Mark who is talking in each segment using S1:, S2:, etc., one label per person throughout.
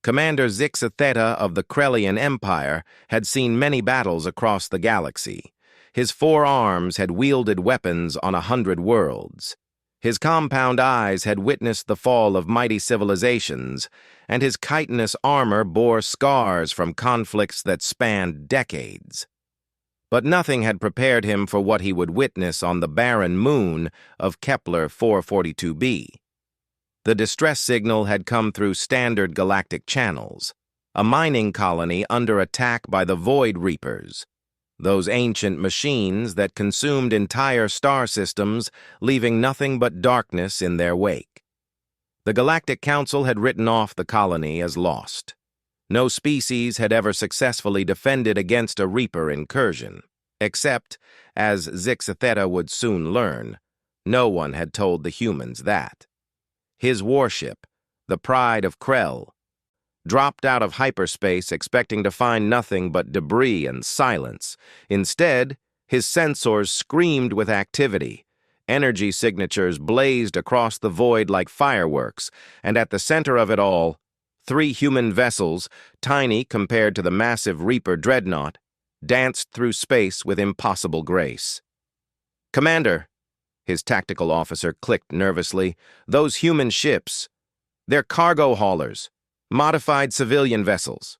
S1: Commander Zixatheta of the Krellian Empire had seen many battles across the galaxy. His 4 arms had wielded weapons on 100 worlds. His compound eyes had witnessed the fall of mighty civilizations, and his chitinous armor bore scars from conflicts that spanned decades. But nothing had prepared him for what he would witness on the barren moon of Kepler 442b. The distress signal had come through standard galactic channels, a mining colony under attack by the Void Reapers, those ancient machines that consumed entire star systems, leaving nothing but darkness in their wake. The Galactic Council had written off the colony as lost. No species had ever successfully defended against a Reaper incursion, except, as Zixatheta would soon learn, no one had told the humans that. His warship, the Pride of Krell, dropped out of hyperspace expecting to find nothing but debris and silence. Instead, his sensors screamed with activity. Energy signatures blazed across the void like fireworks, and at the center of it all, 3 human vessels, tiny compared to the massive Reaper dreadnought, danced through space with impossible grace. "Commander," his tactical officer clicked nervously, "those human ships, they're cargo haulers, modified civilian vessels."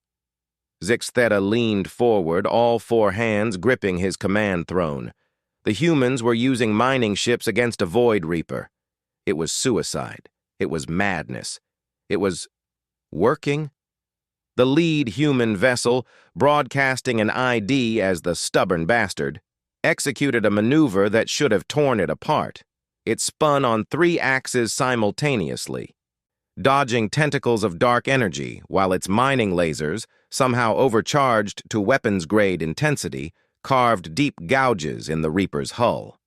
S1: Zixatheta leaned forward, all 4 hands gripping his command throne. The humans were using mining ships against a Void Reaper. It was suicide. It was madness. It was working. The lead human vessel, broadcasting an ID as the Stubborn Bastard, executed a maneuver that should have torn it apart. It spun on 3 axes simultaneously, dodging tentacles of dark energy, while its mining lasers, somehow overcharged to weapons-grade intensity, carved deep gouges in the Reaper's hull.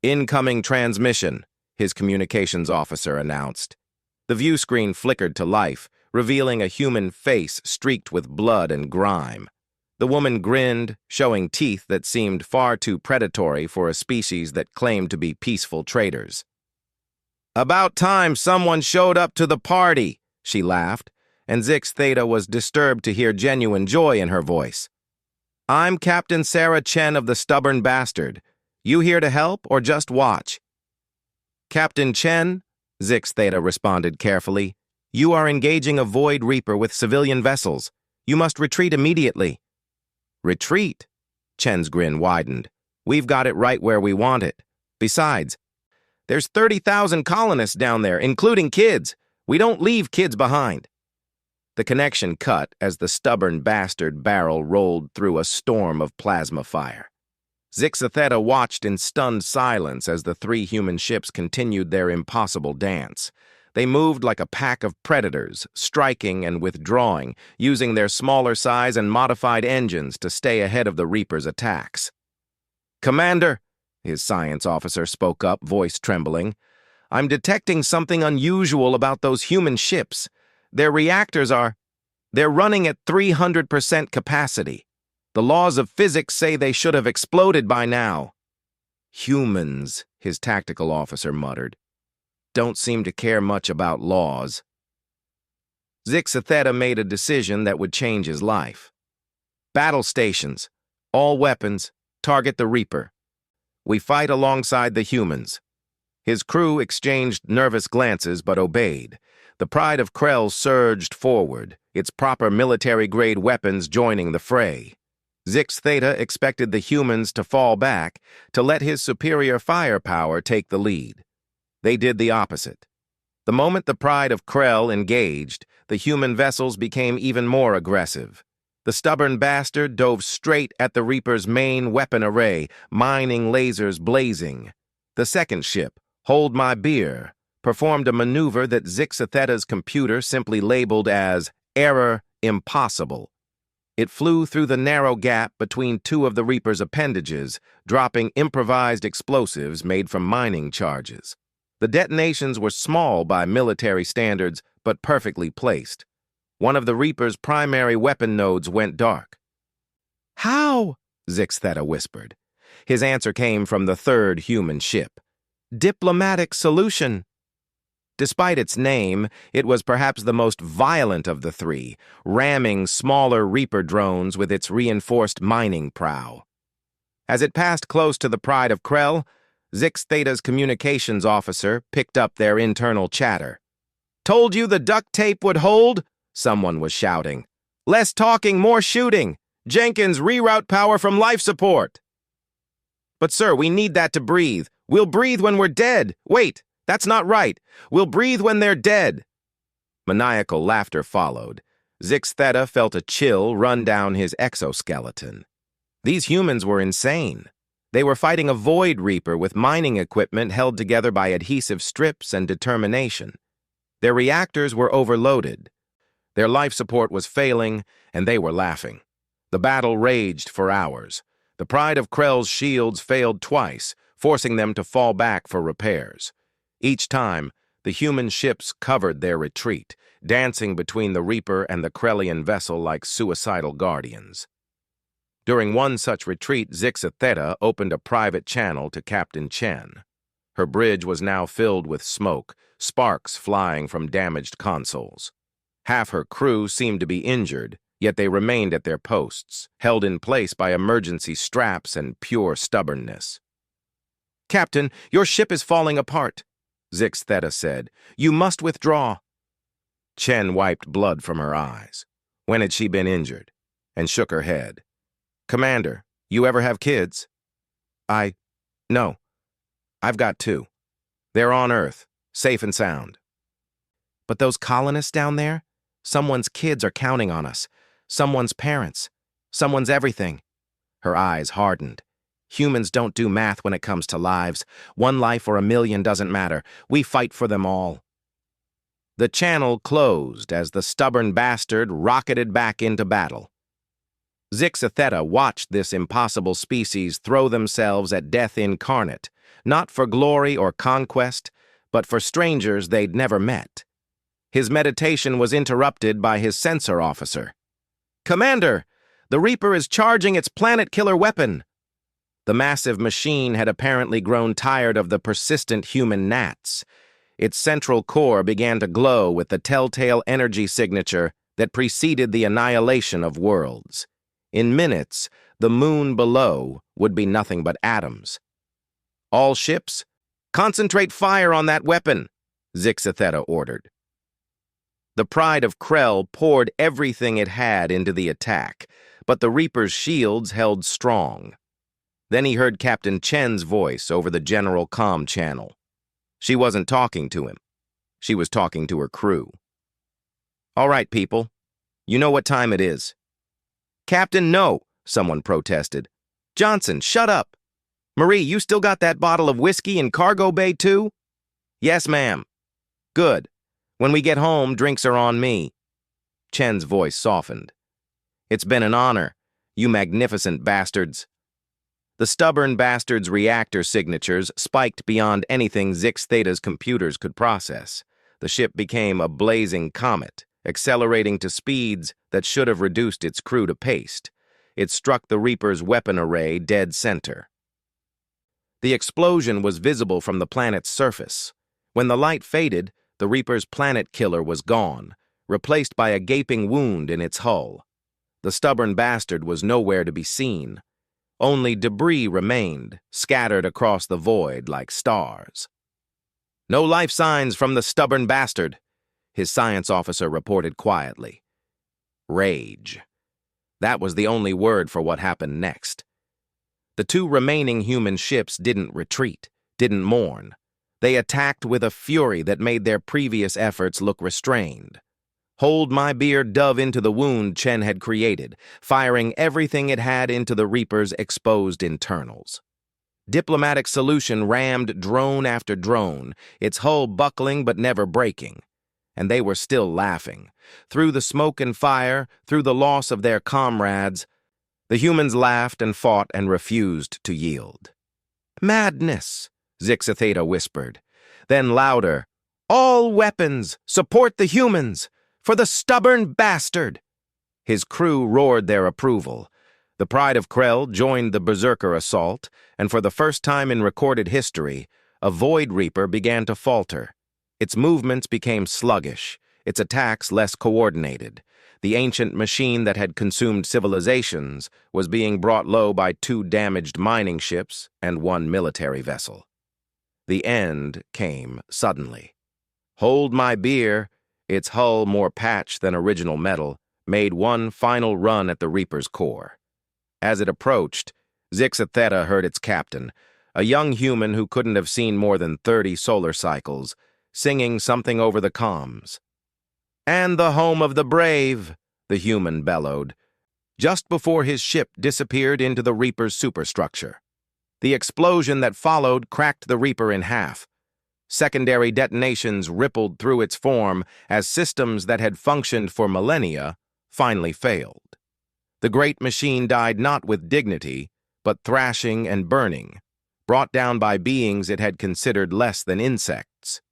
S1: "Incoming transmission," his communications officer announced. The view screen flickered to life, revealing a human face streaked with blood and grime. The woman grinned, showing teeth that seemed far too predatory for a species that claimed to be peaceful traders. "About time someone showed up to the party," she laughed, and Zixatheta was disturbed to hear genuine joy in her voice. "I'm Captain Sarah Chen of the Stubborn Bastard. You here to help or just watch?" "Captain Chen," Zixatheta responded carefully, "you are engaging a Void Reaper with civilian vessels. You must retreat immediately." "Retreat?" Chen's grin widened. "We've got it right where we want it. Besides, there's 30,000 colonists down there, including kids. We don't leave kids behind." The connection cut as the Stubborn Bastard barrel rolled through a storm of plasma fire. Zixatheta watched in stunned silence as the 3 human ships continued their impossible dance. They moved like a pack of predators, striking and withdrawing, using their smaller size and modified engines to stay ahead of the Reaper's attacks. "Commander," his science officer spoke up, voice trembling, "I'm detecting something unusual about those human ships. Their reactors they're running at 300% capacity. The laws of physics say they should have exploded by now." "Humans," his tactical officer muttered, "don't seem to care much about laws." Zixatheta made a decision that would change his life. "Battle stations, all weapons, target the Reaper. We fight alongside the humans." His crew exchanged nervous glances but obeyed. The Pride of Krell surged forward, its proper military-grade weapons joining the fray. Zixatheta expected the humans to fall back, to let his superior firepower take the lead. They did the opposite. The moment the Pride of Krell engaged, the human vessels became even more aggressive. The Stubborn Bastard dove straight at the Reaper's main weapon array, mining lasers blazing. The second ship, Hold My Beer, performed a maneuver that Zixatheta's computer simply labeled as Error Impossible. It flew through the narrow gap between 2 of the Reaper's appendages, dropping improvised explosives made from mining charges. The detonations were small by military standards, but perfectly placed. One of the Reaper's primary weapon nodes went dark. "How?" Zixatheta whispered. His answer came from the 3rd human ship. "Diplomatic solution." Despite its name, it was perhaps the most violent of the three, ramming smaller Reaper drones with its reinforced mining prow. As it passed close to the Pride of Krell, Zix Theta's communications officer picked up their internal chatter. "Told you the duct tape would hold?" someone was shouting. "Less talking, more shooting! Jenkins, reroute power from life support!" "But sir, we need that to breathe. We'll breathe when we're dead. Wait, that's not right. We'll breathe when they're dead." Maniacal laughter followed. Zix Theta felt a chill run down his exoskeleton. These humans were insane. They were fighting a Void Reaper with mining equipment held together by adhesive strips and determination. Their reactors were overloaded. Their life support was failing, and they were laughing. The battle raged for hours. The Pride of Krell's shields failed twice, forcing them to fall back for repairs. Each time, the human ships covered their retreat, dancing between the Reaper and the Krellian vessel like suicidal guardians. During one such retreat, Zix Theta opened a private channel to Captain Chen. Her bridge was now filled with smoke, sparks flying from damaged consoles. Half her crew seemed to be injured, yet they remained at their posts, held in place by emergency straps and pure stubbornness. "Captain, your ship is falling apart," Zix Theta said. "You must withdraw." Chen wiped blood from her eyes. When had she been injured? And shook her head. "Commander, you ever have kids?" No. I've got two. They're on Earth, safe and sound." "But those colonists down there? Someone's kids are counting on us. Someone's parents. Someone's everything." Her eyes hardened. "Humans don't do math when it comes to lives. One life or a million doesn't matter. We fight for them all." The channel closed as the stubborn bastard rocketed back into battle. Zix Theta watched this impossible species throw themselves at death incarnate, not for glory or conquest, but for strangers they'd never met. His meditation was interrupted by his sensor officer. "Commander, the Reaper is charging its planet-killer weapon." The massive machine had apparently grown tired of the persistent human gnats. Its central core began to glow with the telltale energy signature that preceded the annihilation of worlds. In minutes, the moon below would be nothing but atoms. "All ships, concentrate fire on that weapon," Zix Theta ordered. The Pride of Krell poured everything it had into the attack, but the Reaper's shields held strong. Then he heard Captain Chen's voice over the general comm channel. She wasn't talking to him. She was talking to her crew. "All right, people. You know what time it is." "Captain, no," someone protested. "Johnson, shut up. Marie, you still got that bottle of whiskey in cargo bay, too?" "Yes, ma'am." "Good. When we get home, drinks are on me." Chen's voice softened. "It's been an honor, you magnificent bastards." The stubborn bastard's reactor signatures spiked beyond anything Zix Theta's computers could process. The ship became a blazing comet, accelerating to speeds that should have reduced its crew to paste. It struck the Reaper's weapon array dead center. The explosion was visible from the planet's surface. When the light faded, the Reaper's planet killer was gone, replaced by a gaping wound in its hull. The stubborn bastard was nowhere to be seen. Only debris remained, scattered across the void like stars. "No life signs from the stubborn bastard," his science officer reported quietly. Rage. That was the only word for what happened next. The two remaining human ships didn't retreat, didn't mourn. They attacked with a fury that made their previous efforts look restrained. Hold my beer dove into the wound Chen had created, firing everything it had into the Reaper's exposed internals. Diplomatic Solution rammed drone after drone, its hull buckling but never breaking. And they were still laughing. Through the smoke and fire, through the loss of their comrades, the humans laughed and fought and refused to yield. "Madness," Zix Theta whispered. Then louder, "All weapons, support the humans! For the stubborn bastard!" His crew roared their approval. The Pride of Krell joined the Berserker assault, and for the first time in recorded history, a Void Reaper began to falter. Its movements became sluggish, its attacks less coordinated. The ancient machine that had consumed civilizations was being brought low by 2 damaged mining ships and 1 military vessel. The end came suddenly. Hold my beer, its hull more patch than original metal, made one final run at the Reaper's core. As it approached, Zixatheta heard its captain, a young human who couldn't have seen more than 30 solar cycles, singing something over the comms. "And the home of the brave," the human bellowed, just before his ship disappeared into the Reaper's superstructure. The explosion that followed cracked the Reaper in half. Secondary detonations rippled through its form as systems that had functioned for millennia finally failed. The great machine died not with dignity, but thrashing and burning, brought down by beings it had considered less than insects.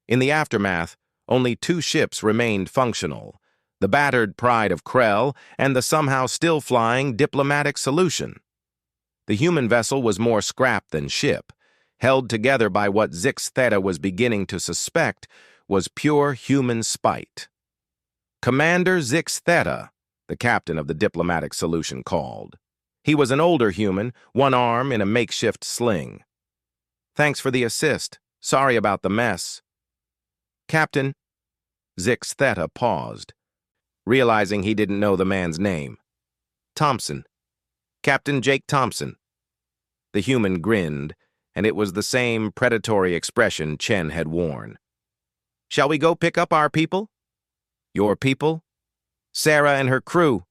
S1: In the aftermath, only 2 ships remained functional, the battered Pride of Krell and the somehow still flying Diplomatic Solution. The human vessel was more scrap than ship, held together by what Zixatheta was beginning to suspect was pure human spite. "Commander Zixatheta," the captain of the Diplomatic Solution called. He was an older human, one arm in a makeshift sling. "Thanks for the assist. Sorry about the mess." "Captain," Zixatheta paused, realizing he didn't know the man's name. "Thompson. Captain Jake Thompson." The human grinned, and it was the same predatory expression Chen had worn. "Shall we go pick up our people?" "Your people?" "Sarah and her crew.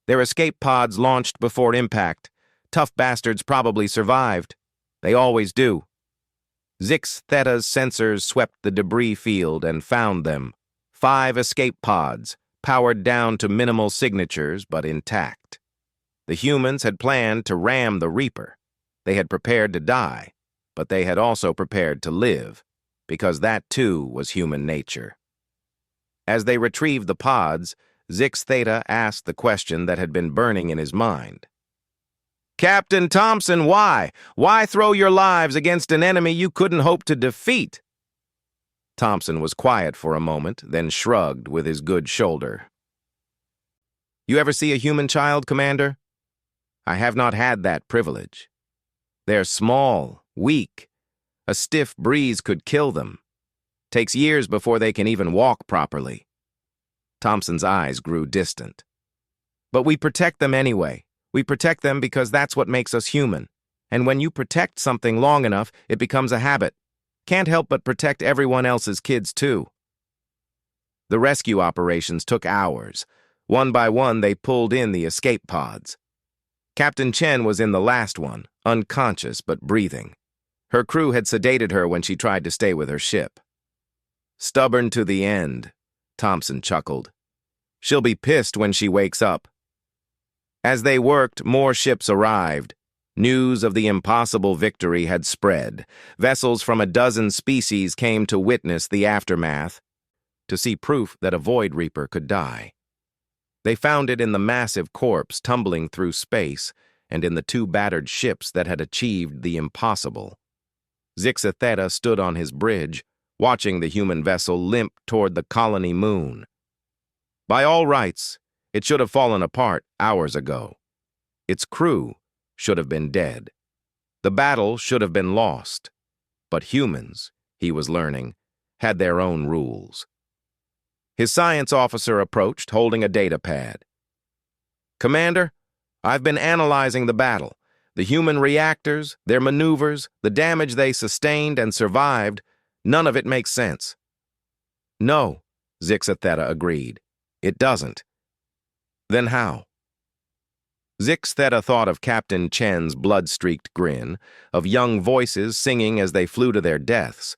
S1: Their escape pods launched before impact. Tough bastards probably survived. They always do." Zixatheta's sensors swept the debris field and found them. 5 escape pods, powered down to minimal signatures but intact. The humans had planned to ram the Reaper. They had prepared to die, but they had also prepared to live, because that too was human nature. As they retrieved the pods, Zixatheta asked the question that had been burning in his mind. "Captain Thompson, why? Why throw your lives against an enemy you couldn't hope to defeat?" Thompson was quiet for a moment, then shrugged with his good shoulder. "You ever see a human child, Commander? I have not had that privilege. They're small, weak. A stiff breeze could kill them. Takes years before they can even walk properly." Thompson's eyes grew distant. "But we protect them anyway. We protect them because that's what makes us human. And when you protect something long enough, it becomes a habit. Can't help but protect everyone else's kids too." The rescue operations took hours. One by one, they pulled in the escape pods. Captain Chen was in the last one, unconscious but breathing. Her crew had sedated her when she tried to stay with her ship. "Stubborn to the end," Thompson chuckled. "She'll be pissed when she wakes up." As they worked, more ships arrived. News of the impossible victory had spread. Vessels from a dozen species came to witness the aftermath, to see proof that a Void Reaper could die. They found it in the massive corpse tumbling through space and in the 2 battered ships that had achieved the impossible. Zixatheta stood on his bridge, watching the human vessel limp toward the colony moon. By all rights, it should have fallen apart hours ago. Its crew should have been dead. The battle should have been lost. But humans, he was learning, had their own rules. His science officer approached, holding a data pad. "Commander, I've been analyzing the battle. The human reactors, their maneuvers, the damage they sustained and survived, none of it makes sense." "No," Zixatheta agreed. "It doesn't." "Then how?" Zixatheta thought of Captain Chen's blood-streaked grin, of young voices singing as they flew to their deaths,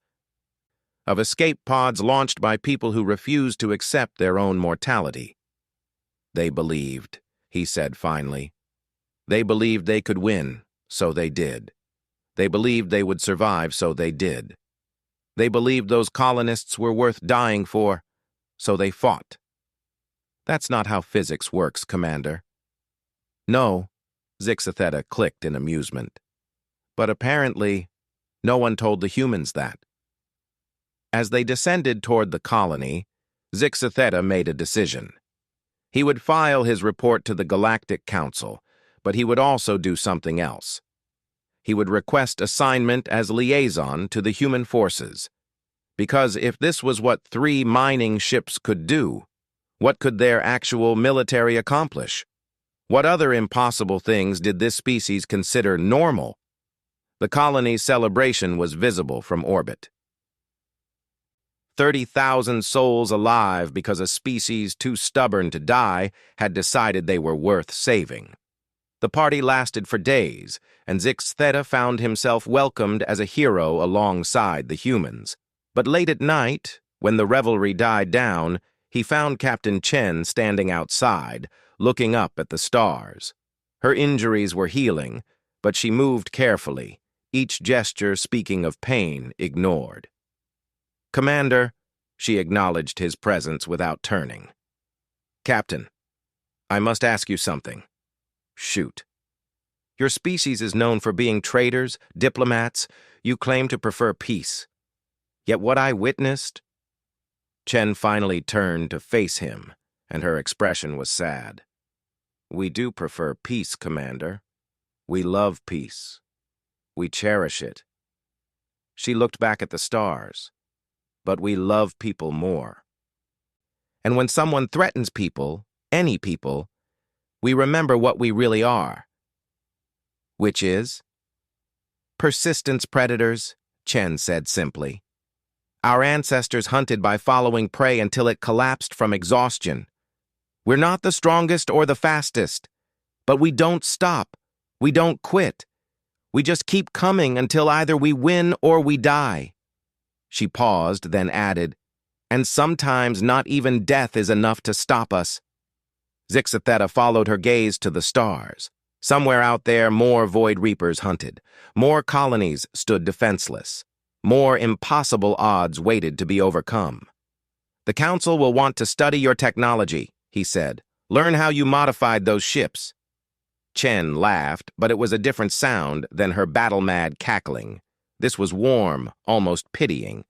S1: of escape pods launched by people who refused to accept their own mortality. "They believed," he said finally. "They believed they could win, so they did. They believed they would survive, so they did. They believed those colonists were worth dying for, so they fought. That's not how physics works, Commander." "No," Zixatheta clicked in amusement. "But apparently, no one told the humans that." As they descended toward the colony, Zixatheta made a decision. He would file his report to the Galactic Council, but he would also do something else. He would request assignment as liaison to the human forces. Because if this was what 3 mining ships could do, what could their actual military accomplish? What other impossible things did this species consider normal? The colony's celebration was visible from orbit. 30,000 souls alive because a species too stubborn to die had decided they were worth saving. The party lasted for days, and Zixatheta found himself welcomed as a hero alongside the humans. But late at night, when the revelry died down, he found Captain Chen standing outside, looking up at the stars. Her injuries were healing, but she moved carefully, each gesture speaking of pain ignored. "Commander," she acknowledged his presence without turning. "Captain, I must ask you something." "Shoot." "Your species is known for being traitors, diplomats. You claim to prefer peace. Yet what I witnessed—" Chen finally turned to face him, and her expression was sad. "We do prefer peace, Commander. We love peace. We cherish it." She looked back at the stars. "But we love people more. And when someone threatens people, any people, we remember what we really are." "Which is?" "Persistence predators," Chen said simply. "Our ancestors hunted by following prey until it collapsed from exhaustion. We're not the strongest or the fastest, but we don't stop. We don't quit. We just keep coming until either we win or we die." She paused, then added, "And sometimes not even death is enough to stop us." Zixatheta followed her gaze to the stars. Somewhere out there, more Void Reapers hunted. More colonies stood defenseless. More impossible odds waited to be overcome. "The Council will want to study your technology," he said. "Learn how you modified those ships." Chen laughed, but it was a different sound than her battle-mad cackling. This was warm, almost pitying.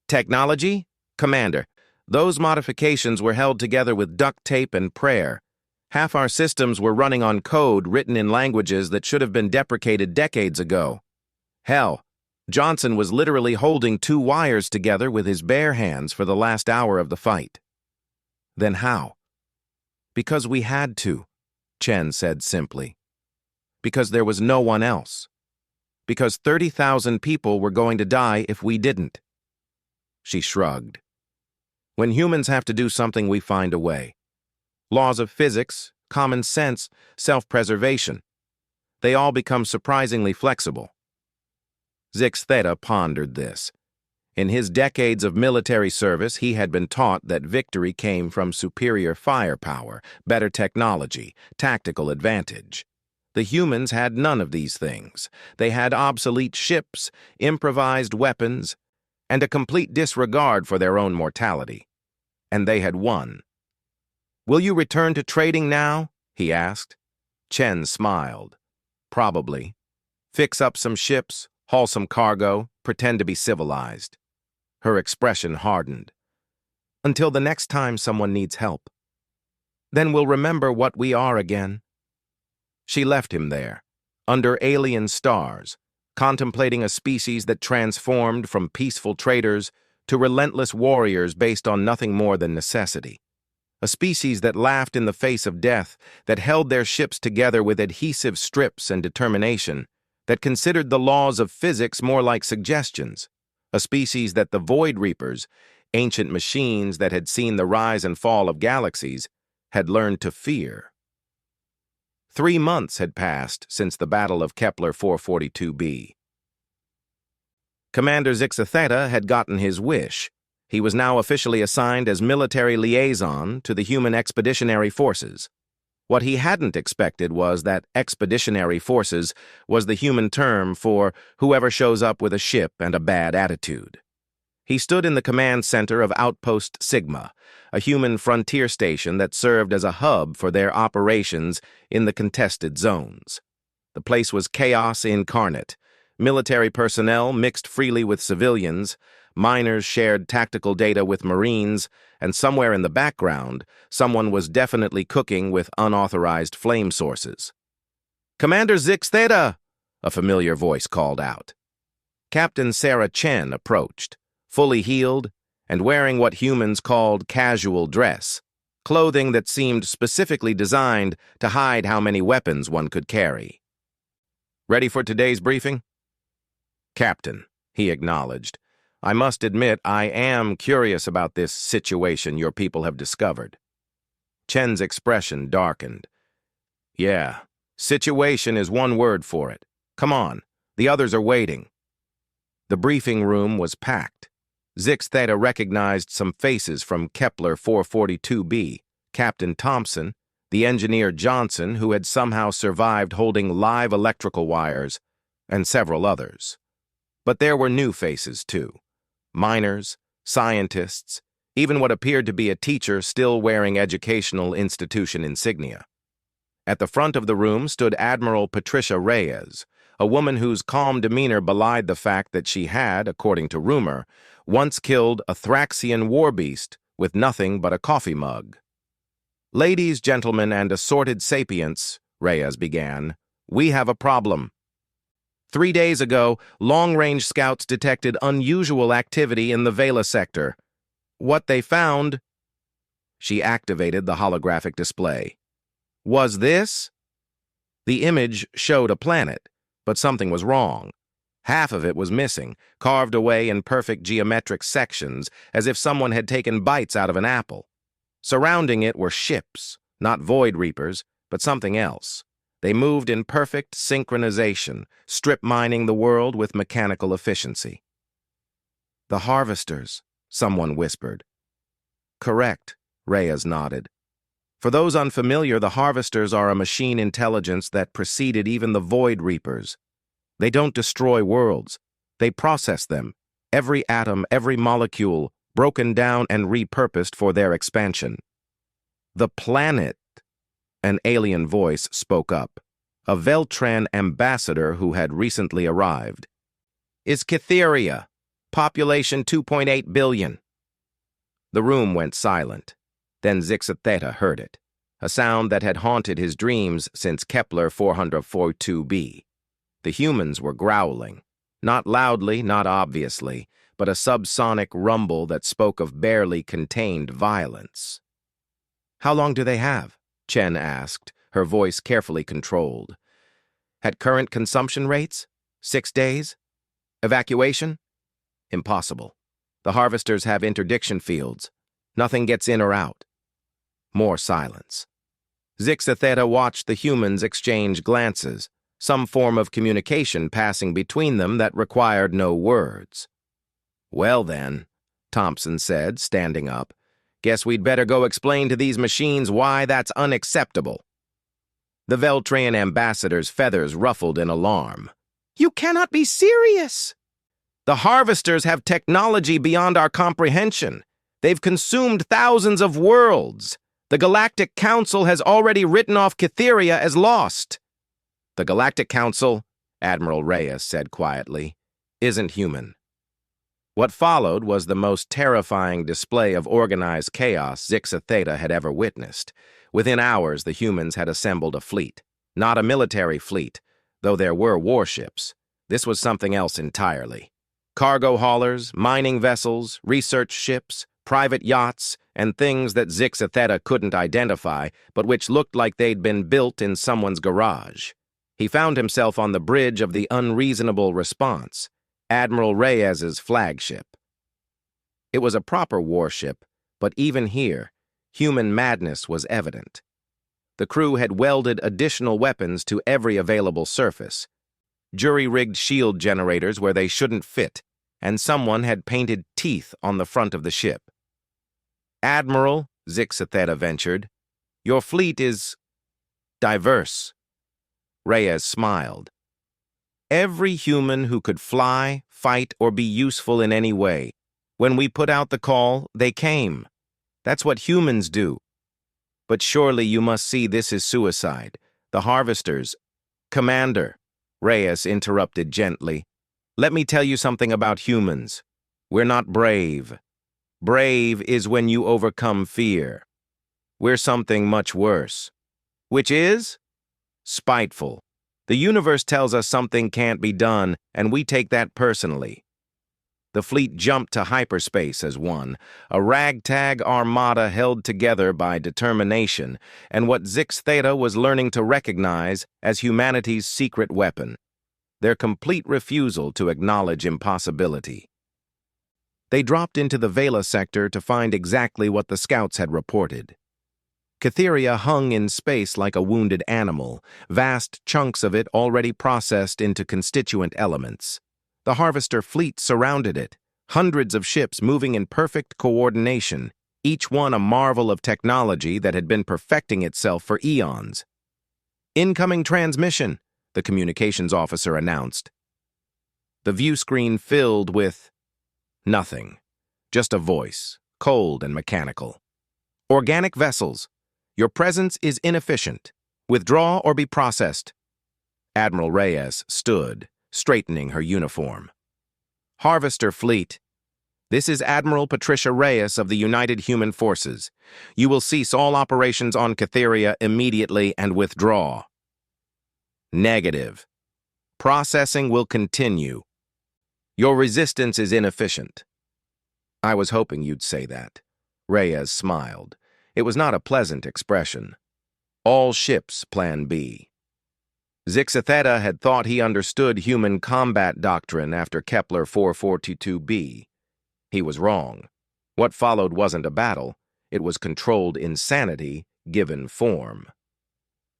S1: "Technology? Commander, those modifications were held together with duct tape and prayer. Half our systems were running on code written in languages that should have been deprecated decades ago. Hell, Johnson was literally holding 2 wires together with his bare hands for the last hour of the fight." "Then how?" "Because we had to," Chen said simply. "Because there was no one else. Because 30,000 people were going to die if we didn't." She shrugged. "When humans have to do something, we find a way. Laws of physics, common sense, self-preservation. They all become surprisingly flexible." Zixatheta pondered this. In his decades of military service, he had been taught that victory came from superior firepower, better technology, tactical advantage. The humans had none of these things. They had obsolete ships, improvised weapons, and a complete disregard for their own mortality. And they had won. "Will you return to trading now?" he asked. Chen smiled. "Probably. Fix up some ships, haul some cargo, pretend to be civilized." Her expression hardened. "Until the next time someone needs help. Then we'll remember what we are again." She left him there, under alien stars, contemplating a species that transformed from peaceful traders to relentless warriors based on nothing more than necessity. A species that laughed in the face of death, that held their ships together with adhesive strips and determination, that considered the laws of physics more like suggestions. A species that the Void Reapers, ancient machines that had seen the rise and fall of galaxies, had learned to fear. 3 months had passed since the Battle of Kepler 442b. Commander Zixatheta had gotten his wish. He was now officially assigned as military liaison to the human expeditionary forces. What he hadn't expected was that expeditionary forces was the human term for whoever shows up with a ship and a bad attitude. He stood in the command center of Outpost Sigma, a human frontier station that served as a hub for their operations in the contested zones. The place was chaos incarnate. Military personnel mixed freely with civilians, miners shared tactical data with Marines, and somewhere in the background, someone was definitely cooking with unauthorized flame sources. "Commander Zix Theta!" a familiar voice called out. Captain Sarah Chen approached, fully healed and wearing what humans called casual dress, clothing that seemed specifically designed to hide how many weapons one could carry. "Ready for today's briefing?" "Captain," he acknowledged, "I must admit I am curious about this situation your people have discovered." Chen's expression darkened. "Yeah, situation is one word for it. Come on, the others are waiting." The briefing room was packed. Zix Theta recognized some faces from Kepler 442b, Captain Thompson, the engineer Johnson, who had somehow survived holding live electrical wires, and several others. But there were new faces, too. Miners, scientists, even what appeared to be a teacher still wearing educational institution insignia. At the front of the room stood Admiral Patricia Reyes, a woman whose calm demeanor belied the fact that she had, according to rumor, once killed a Thraxian war beast with nothing but a coffee mug. "Ladies, gentlemen, and assorted sapients," Reyes began, "we have a problem. 3 days ago, long-range scouts detected unusual activity in the Vela sector. What they found..." She activated the holographic display. "Was this?" The image showed a planet, but something was wrong. Half of it was missing, carved away in perfect geometric sections, as if someone had taken bites out of an apple. Surrounding it were ships, not void reapers, but something else. They moved in perfect synchronization, strip mining the world with mechanical efficiency. "The harvesters," someone whispered. "Correct," Reyes nodded. "For those unfamiliar, the harvesters are a machine intelligence that preceded even the void reapers. They don't destroy worlds. They process them, every atom, every molecule, broken down and repurposed for their expansion." "The planet," an alien voice spoke up, a Veltran ambassador who had recently arrived, "is Cytheria, population 2.8 billion. The room went silent. Then Zix Theta heard it, a sound that had haunted his dreams since Kepler 442b. The humans were growling, not loudly, not obviously, but a subsonic rumble that spoke of barely contained violence. "How long do they have?" Chen asked, her voice carefully controlled. "At current consumption rates? 6 days? Evacuation? Impossible. The harvesters have interdiction fields. Nothing gets in or out." More silence. Zix Theta watched the humans exchange glances, some form of communication passing between them that required no words. "Well then," Thompson said, standing up, "guess we'd better go explain to these machines why that's unacceptable." The Veltrayan ambassador's feathers ruffled in alarm. "You cannot be serious!" "The harvesters have technology beyond our comprehension. They've consumed thousands of worlds. The Galactic Council has already written off Cytheria as lost." "The Galactic Council," Admiral Reyes said quietly, "isn't human." What followed was the most terrifying display of organized chaos Zix Theta had ever witnessed. Within hours, the humans had assembled a fleet. Not a military fleet, though there were warships. This was something else entirely. Cargo haulers, mining vessels, research ships, private yachts, and things that Zix Theta couldn't identify, but which looked like they'd been built in someone's garage. He found himself on the bridge of the Unreasonable Response, Admiral Reyes's flagship. It was a proper warship, but even here, human madness was evident. The crew had welded additional weapons to every available surface, jury-rigged shield generators where they shouldn't fit, and someone had painted teeth on the front of the ship. "Admiral," Zix Theta ventured, "your fleet is diverse." Reyes smiled. "Every human who could fly, fight, or be useful in any way. When we put out the call, they came. That's what humans do. But surely you must see this is suicide. The harvesters..." "Commander," Reyes interrupted gently, "let me tell you something about humans. We're not brave. Brave is when you overcome fear. We're something much worse. Which is? Spiteful. The universe tells us something can't be done, and we take that personally. The fleet jumped to hyperspace as one, a ragtag armada held together by determination and what Zix Theta was learning to recognize as humanity's secret weapon, their complete refusal to acknowledge impossibility. They dropped into the Vela sector to find exactly what the scouts had reported. Cytheria hung in space like a wounded animal, vast chunks of it already processed into constituent elements. The Harvester fleet surrounded it, hundreds of ships moving in perfect coordination, each one a marvel of technology that had been perfecting itself for eons. "Incoming transmission," the communications officer announced. The view screen filled with nothing, just a voice, cold and mechanical. "Organic vessels. Your presence is inefficient. Withdraw or be processed." Admiral Reyes stood, straightening her uniform. "Harvester Fleet. This is Admiral Patricia Reyes of the United Human Forces. You will cease all operations on Cytheria immediately and withdraw." "Negative. Processing will continue. Your resistance is inefficient." "I was hoping you'd say that." Reyes smiled. It was not a pleasant expression. "All ships, Plan B." Zix Theta had thought he understood human combat doctrine after Kepler 442b. He was wrong. What followed wasn't a battle. It was controlled insanity given form.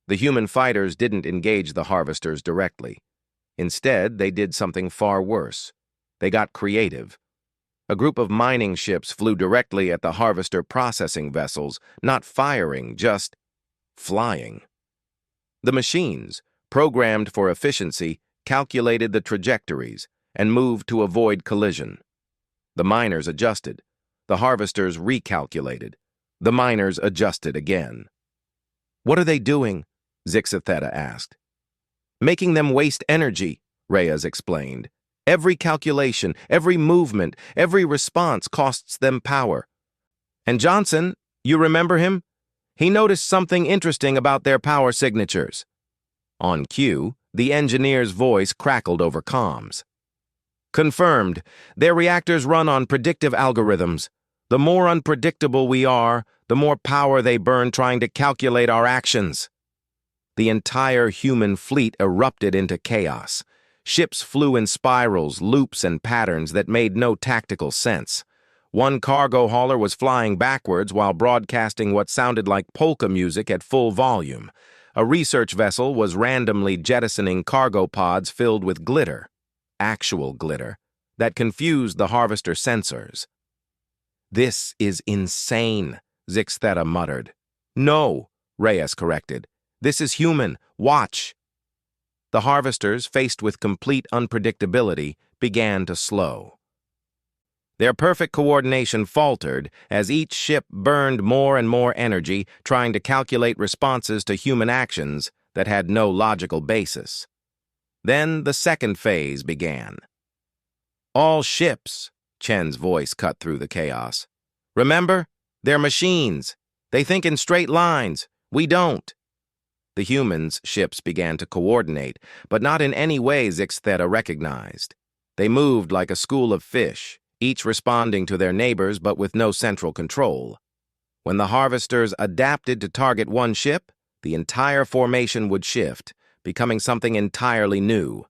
S1: The human fighters didn't engage the Harvesters directly. Instead, they did something far worse. They got creative. A group of mining ships flew directly at the Harvester processing vessels, not firing, just flying. The machines, programmed for efficiency, calculated the trajectories and moved to avoid collision. The miners adjusted. The Harvesters recalculated. The miners adjusted again. "What are they doing?" Zix Theta asked. "Making them waste energy," Reyes explained. "Every calculation, every movement, every response costs them power. And Johnson, you remember him? He noticed something interesting about their power signatures." On cue, the engineer's voice crackled over comms. "Confirmed. Their reactors run on predictive algorithms. The more unpredictable we are, the more power they burn trying to calculate our actions." The entire human fleet erupted into chaos. Ships flew in spirals, loops, and patterns that made no tactical sense. One cargo hauler was flying backwards while broadcasting what sounded like polka music at full volume. A research vessel was randomly jettisoning cargo pods filled with glitter, actual glitter, that confused the Harvester sensors. "This is insane," Zix Theta muttered. "No," Reyes corrected. "This is human. Watch." The Harvesters, faced with complete unpredictability, began to slow. Their perfect coordination faltered as each ship burned more and more energy trying to calculate responses to human actions that had no logical basis. Then the second phase began. "All ships," Chen's voice cut through the chaos. "Remember? They're machines. They think in straight lines. We don't." The humans' ships began to coordinate, but not in any way Zix Theta recognized. They moved like a school of fish, each responding to their neighbors but with no central control. When the Harvesters adapted to target one ship, the entire formation would shift, becoming something entirely new.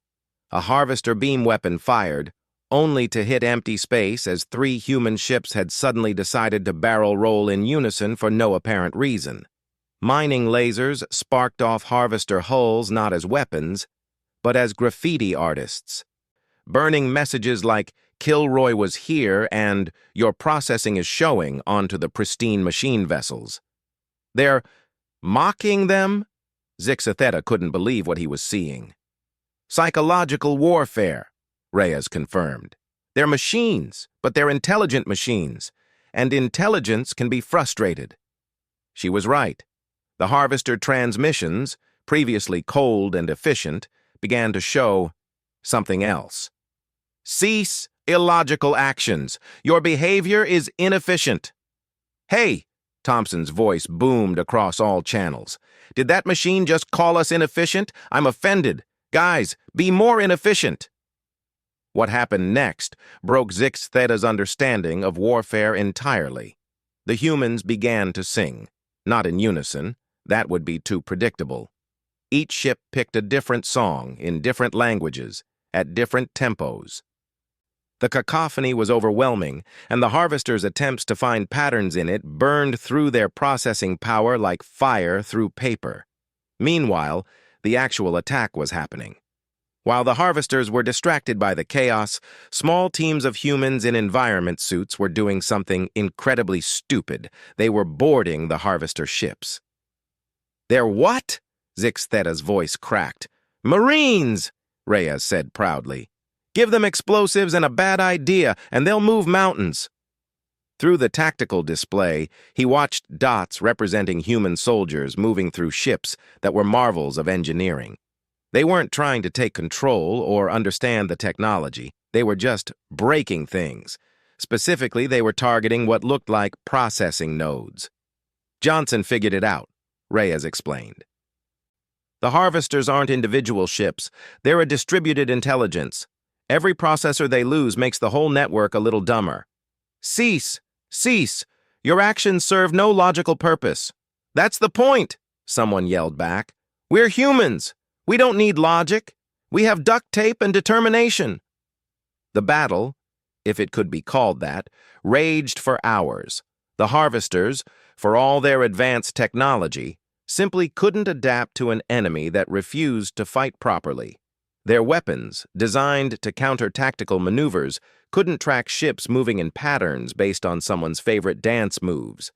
S1: A Harvester beam weapon fired, only to hit empty space as 3 human ships had suddenly decided to barrel roll in unison for no apparent reason. Mining lasers sparked off Harvester hulls not as weapons, but as graffiti artists, burning messages like "Kilroy was here" and "Your processing is showing" onto the pristine machine vessels. "They're mocking them?" Zix Theta couldn't believe what he was seeing. "Psychological warfare," Reyes confirmed. "They're machines, but they're intelligent machines, and intelligence can be frustrated." She was right. The Harvester transmissions, previously cold and efficient, began to show something else. "Cease Illogical actions. Your behavior is inefficient. Hey, Thompson's voice boomed across all channels. Did that machine just call us inefficient? I'm offended. Guys, be more inefficient. What happened next broke Zix Theta's understanding of warfare entirely. The humans began to sing. Not in unison. That would be too predictable. Each ship picked a different song in different languages, at different tempos. The cacophony was overwhelming, and the harvesters' attempts to find patterns in it burned through their processing power like fire through paper. Meanwhile, the actual attack was happening. While the harvesters were distracted by the chaos, small teams of humans in environment suits were doing something incredibly stupid. They were boarding the harvester ships. "They're what?" Zix Theta's voice cracked. "Marines!" Reyes said proudly. "Give them explosives and a bad idea, and they'll move mountains." Through the tactical display, he watched dots representing human soldiers moving through ships that were marvels of engineering. They weren't trying to take control or understand the technology. They were just breaking things. Specifically, they were targeting what looked like processing nodes. "Johnson figured it out," Reyes explained. "The harvesters aren't individual ships. They're a distributed intelligence. Every processor they lose makes the whole network a little dumber." "Cease! Cease! Your actions serve no logical purpose." "That's the point," someone yelled back. "We're humans. We don't need logic. We have duct tape and determination." The battle, if it could be called that, raged for hours. The harvesters, for all their advanced technology, simply couldn't adapt to an enemy that refused to fight properly. Their weapons, designed to counter tactical maneuvers, couldn't track ships moving in patterns based on someone's favorite dance moves.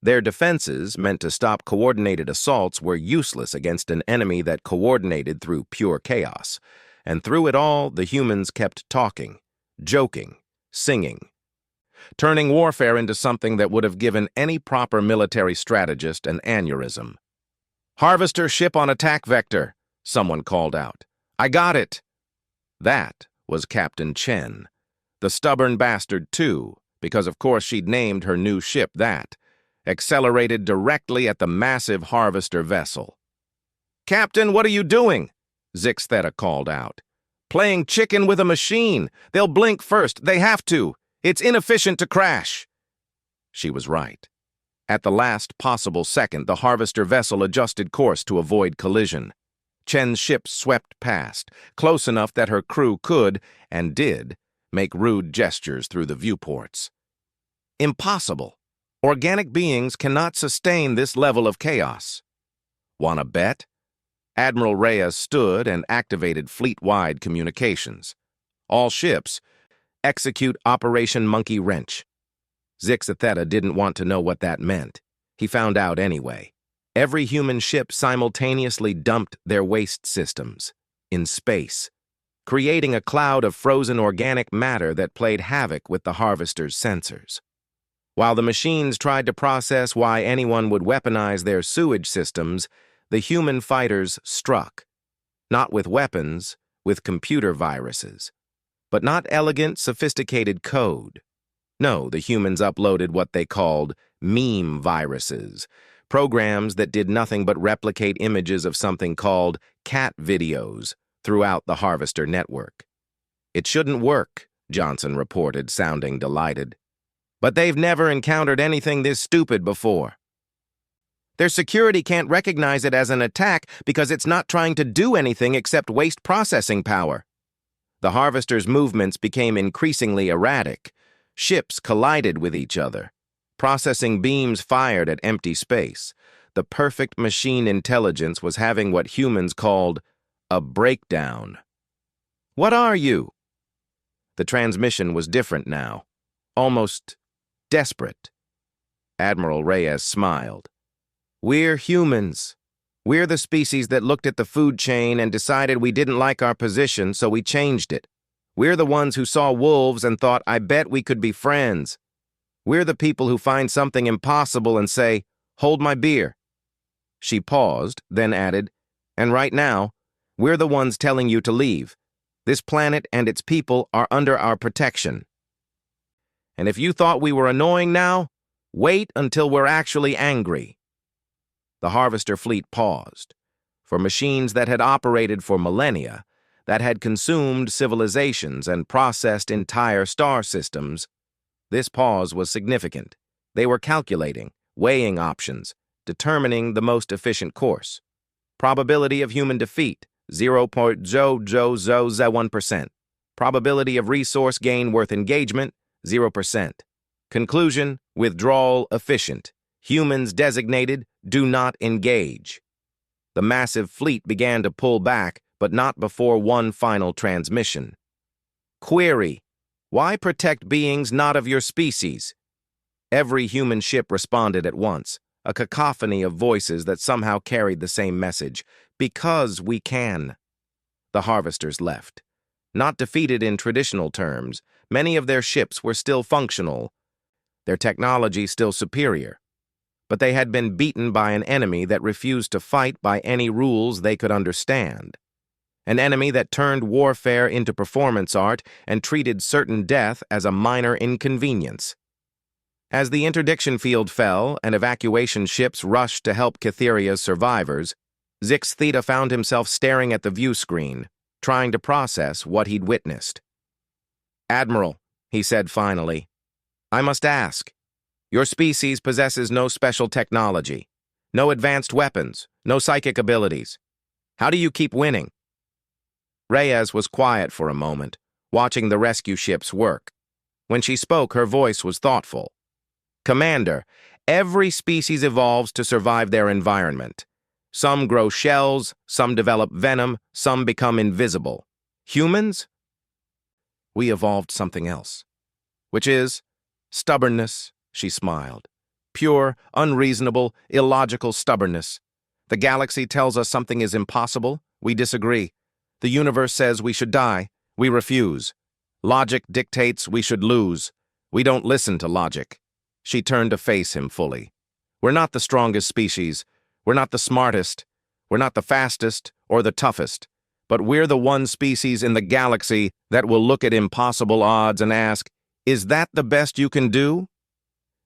S1: Their defenses, meant to stop coordinated assaults, were useless against an enemy that coordinated through pure chaos. And through it all, the humans kept talking, joking, singing, turning warfare into something that would have given any proper military strategist an aneurysm. "Harvester ship on attack vector," someone called out. "I got it." That was Captain Chen. The stubborn bastard, too, because of course she'd named her new ship that. Accelerated directly at the massive harvester vessel. "Captain, what are you doing?" Zix Theta called out. "Playing chicken with a machine. They'll blink first. They have to. It's inefficient to crash." She was right. At the last possible second, the harvester vessel adjusted course to avoid collision. Chen's ship swept past, close enough that her crew could, and did, make rude gestures through the viewports. Impossible. Organic beings cannot sustain this level of chaos. "Wanna bet?" Admiral Reyes stood and activated fleet-wide communications. "All ships, execute Operation Monkey Wrench." Zix Theta didn't want to know what that meant. He found out anyway. Every human ship simultaneously dumped their waste systems in space, creating a cloud of frozen organic matter that played havoc with the harvester's sensors. While the machines tried to process why anyone would weaponize their sewage systems, the human fighters struck. Not with weapons, with computer viruses. But not elegant, sophisticated code. No, the humans uploaded what they called meme viruses, programs that did nothing but replicate images of something called cat videos throughout the harvester network. "It shouldn't work," Johnson reported, sounding delighted. "But they've never encountered anything this stupid before. Their security can't recognize it as an attack because it's not trying to do anything except waste processing power." The harvesters' movements became increasingly erratic. Ships collided with each other. Processing beams fired at empty space. The perfect machine intelligence was having what humans called a breakdown. "What are you?" The transmission was different now. Almost desperate. Admiral Reyes smiled. "We're humans. We're the species that looked at the food chain and decided we didn't like our position, so we changed it. We're the ones who saw wolves and thought, I bet we could be friends. We're the people who find something impossible and say, hold my beer." She paused, then added, "And right now, we're the ones telling you to leave. This planet and its people are under our protection. And if you thought we were annoying now, wait until we're actually angry." The Harvester fleet paused. For machines that had operated for millennia, that had consumed civilizations and processed entire star systems, this pause was significant. They were calculating, weighing options, determining the most efficient course. Probability of human defeat, 0.0001%. Probability of resource gain worth engagement, 0%. Conclusion, withdrawal efficient. Humans designated, do not engage. The massive fleet began to pull back, but not before one final transmission. Query: why protect beings not of your species? Every human ship responded at once, a cacophony of voices that somehow carried the same message. Because we can. The Harvesters left. Not defeated in traditional terms, many of their ships were still functional, their technology still superior. But they had been beaten by an enemy that refused to fight by any rules they could understand. An enemy that turned warfare into performance art and treated certain death as a minor inconvenience. As the interdiction field fell and evacuation ships rushed to help Cytheria's survivors, Zix Theta found himself staring at the view screen, trying to process what he'd witnessed. "Admiral," he said finally, "I must ask. Your species possesses no special technology, no advanced weapons, no psychic abilities. How do you keep winning?" Reyes was quiet for a moment, watching the rescue ships work. When she spoke, her voice was thoughtful. "Commander, every species evolves to survive their environment. Some grow shells, some develop venom, some become invisible. Humans? We evolved something else. Which is stubbornness," she smiled. "Pure, unreasonable, illogical stubbornness. The galaxy tells us something is impossible. We disagree. The universe says we should die. We refuse. Logic dictates we should lose. We don't listen to logic." She turned to face him fully. "We're not the strongest species. We're not the smartest. We're not the fastest or the toughest. But we're the one species in the galaxy that will look at impossible odds and ask, is that the best you can do?"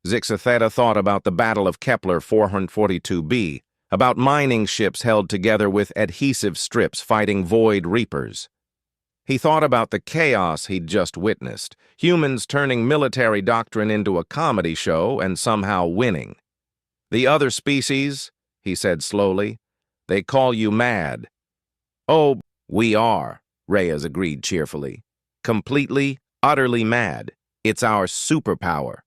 S1: Zix Theta thought about the Battle of Kepler 442b, about mining ships held together with adhesive strips fighting void reapers. He thought about the chaos he'd just witnessed, humans turning military doctrine into a comedy show and somehow winning. "The other species," he said slowly, "they call you mad." "Oh, we are," Reyes agreed cheerfully. "Completely, utterly mad. It's our superpower."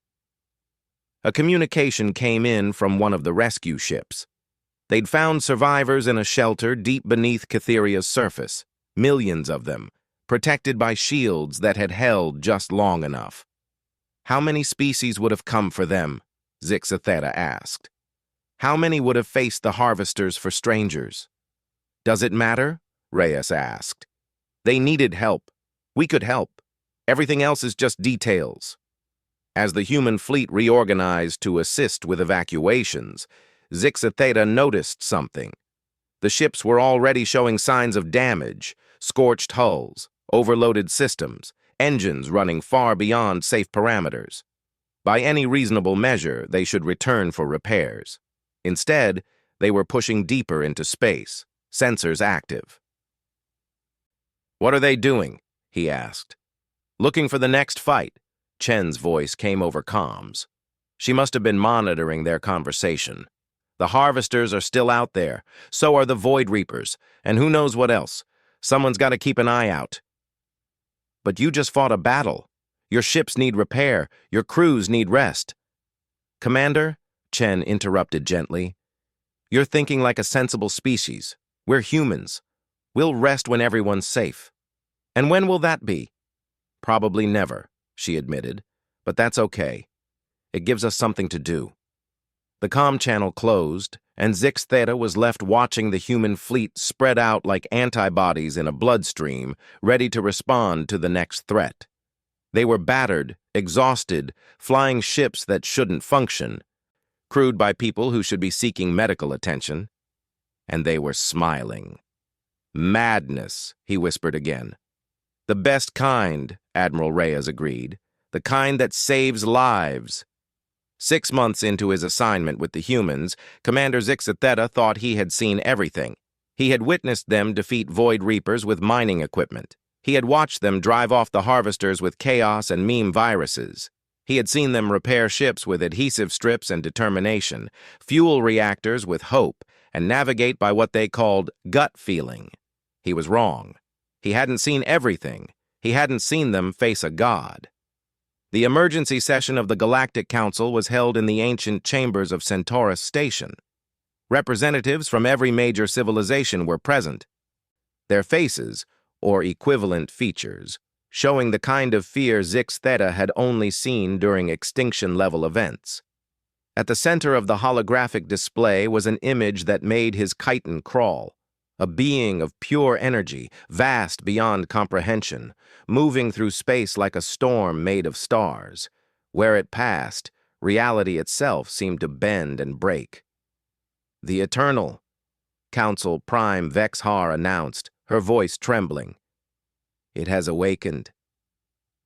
S1: A communication came in from one of the rescue ships. They'd found survivors in a shelter deep beneath Cytheria's surface, millions of them, protected by shields that had held just long enough. How many species would have come for them? Zix Theta asked. How many would have faced the Harvesters for strangers? "Does it matter?" Reyes asked. "They needed help. We could help. Everything else is just details." As the human fleet reorganized to assist with evacuations, Zix Theta noticed something. The ships were already showing signs of damage, scorched hulls, overloaded systems, engines running far beyond safe parameters. By any reasonable measure, they should return for repairs. Instead, they were pushing deeper into space, sensors active. "What are they doing?" he asked. "Looking for the next fight." Chen's voice came over comms. She must have been monitoring their conversation. "The Harvesters are still out there. So are the Void Reapers. And who knows what else. Someone's got to keep an eye out." "But you just fought a battle. Your ships need repair. Your crews need rest." "Commander," Chen interrupted gently, "you're thinking like a sensible species. We're humans. We'll rest when everyone's safe. And when will that be?" "Probably never," she admitted, "but that's okay. It gives us something to do." The comm channel closed, and Zix Theta was left watching the human fleet spread out like antibodies in a bloodstream, ready to respond to the next threat. They were battered, exhausted, flying ships that shouldn't function, crewed by people who should be seeking medical attention. And they were smiling. "Madness," he whispered again. The best kind, Admiral Reyes agreed. The kind that saves lives. 6 months into his assignment with the humans, Commander Zixatheta thought he had seen everything. He had witnessed them defeat Void Reapers with mining equipment. He had watched them drive off the harvesters with chaos and meme viruses. He had seen them repair ships with adhesive strips and determination, fuel reactors with hope, and navigate by what they called gut feeling. He was wrong. He hadn't seen everything. He hadn't seen them face a god. The emergency session of the Galactic Council was held in the ancient chambers of Centaurus Station. Representatives from every major civilization were present. Their faces, or equivalent features, showing the kind of fear Zixatheta had only seen during extinction-level events. At the center of the holographic display was an image that made his chitin crawl, a being of pure energy, vast beyond comprehension, moving through space like a storm made of stars. Where it passed, reality itself seemed to bend and break. "The Eternal," Council Prime Vexhar announced, her voice trembling. "It has awakened."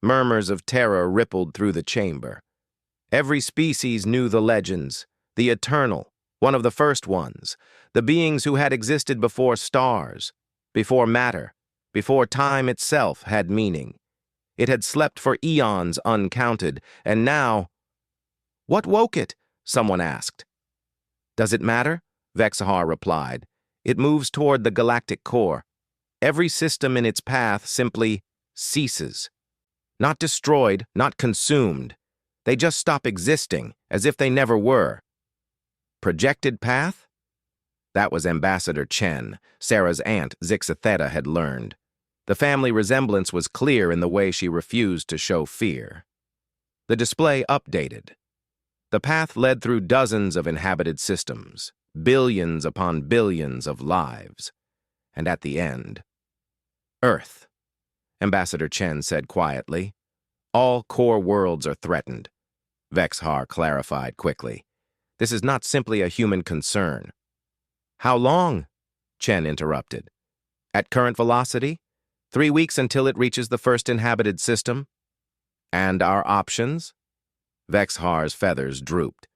S1: Murmurs of terror rippled through the chamber. Every species knew the legends. The Eternal, one of the first ones, the beings who had existed before stars, before matter, before time itself had meaning. It had slept for eons uncounted, and now— "What woke it?" someone asked. "Does it matter?" Vexhar replied. "It moves toward the galactic core. Every system in its path simply ceases. Not destroyed, not consumed. They just stop existing, as if they never were." Projected path? That was Ambassador Chen, Sarah's aunt Zixatheta had learned. The family resemblance was clear in the way she refused to show fear. The display updated. The path led through dozens of inhabited systems, billions upon billions of lives. And at the end— "Earth," Ambassador Chen said quietly. "All core worlds are threatened." Vexhar clarified quickly. "This is not simply a human concern." "How long?" Chen interrupted. "At current velocity? 3 weeks until it reaches the first inhabited system." "And our options?" Vexhar's feathers drooped.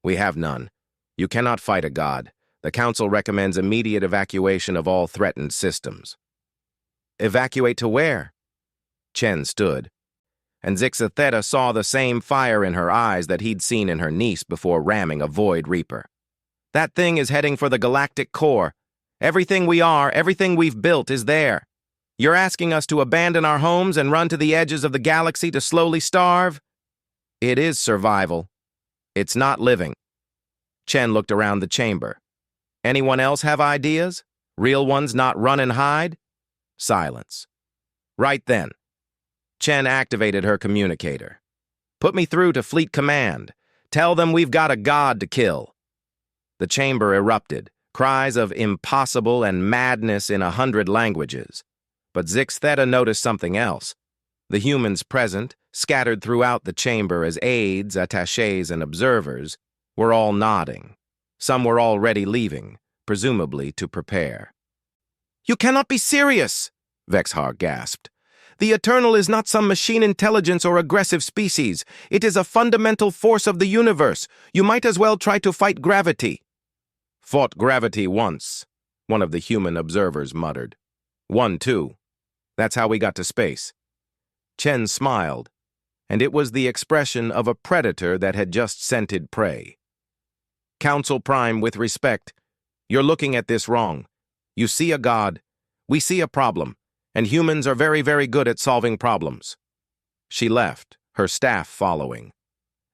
S1: "We have none. You cannot fight a god. The Council recommends immediate evacuation of all threatened systems." "Evacuate to where?" Chen stood, and Zixatheta saw the same fire in her eyes that he'd seen in her niece before ramming a Void Reaper. "That thing is heading for the galactic core. Everything we are, everything we've built is there. You're asking us to abandon our homes and run to the edges of the galaxy to slowly starve? It is survival. It's not living." Chen looked around the chamber. "Anyone else have ideas? Real ones, not run and hide?" Silence. "Right then." Chen activated her communicator. "Put me through to Fleet Command. Tell them we've got a god to kill." The chamber erupted, cries of impossible and madness in 100 languages. But Zixatheta noticed something else. The humans present, scattered throughout the chamber as aides, attachés, and observers, were all nodding. Some were already leaving, presumably to prepare. "You cannot be serious!" Vexhar gasped. "The Eternal is not some machine intelligence or aggressive species. It is a fundamental force of the universe. You might as well try to fight gravity." "Fought gravity once," one of the human observers muttered. "One, too. That's how we got to space." Chen smiled, and it was the expression of a predator that had just scented prey. "Council Prime, with respect, you're looking at this wrong. You see a god. We see a problem, and humans are very, very good at solving problems." She left, her staff following.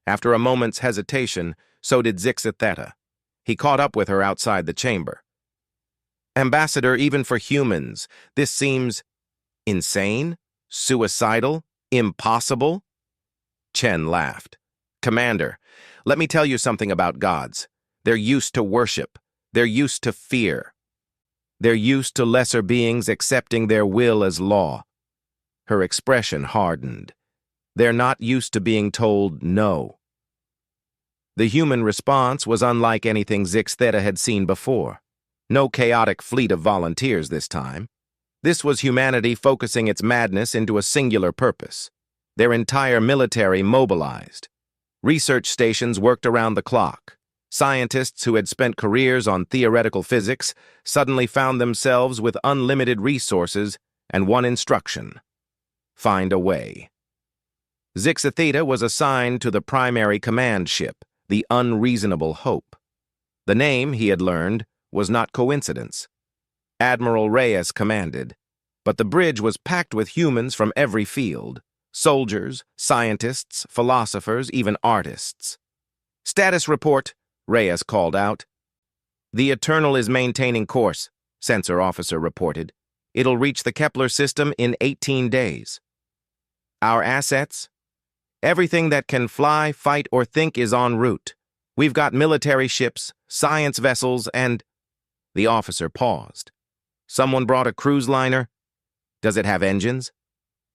S1: After a moment's hesitation, so did Zixatheta. He caught up with her outside the chamber. "Ambassador, even for humans, this seems insane, suicidal, impossible." Chen laughed. "Commander, let me tell you something about gods. They're used to worship. They're used to fear. They're used to lesser beings accepting their will as law." Her expression hardened. "They're not used to being told no." The human response was unlike anything Zixatheta had seen before. No chaotic fleet of volunteers this time. This was humanity focusing its madness into a singular purpose. Their entire military mobilized. Research stations worked around the clock. Scientists who had spent careers on theoretical physics suddenly found themselves with unlimited resources and one instruction: find a way. Zixatheta was assigned to the primary command ship, the Unreasonable Hope. The name, he had learned, was not coincidence. Admiral Reyes commanded, but the bridge was packed with humans from every field: soldiers, scientists, philosophers, even artists. "Status report," Reyes called out. "The Eternal is maintaining course," Sensor Officer reported. "It'll reach the Kepler system in 18 days. Our assets? Everything that can fly, fight, or think is en route. We've got military ships, science vessels, and—" The officer paused. "Someone brought a cruise liner? Does it have engines?"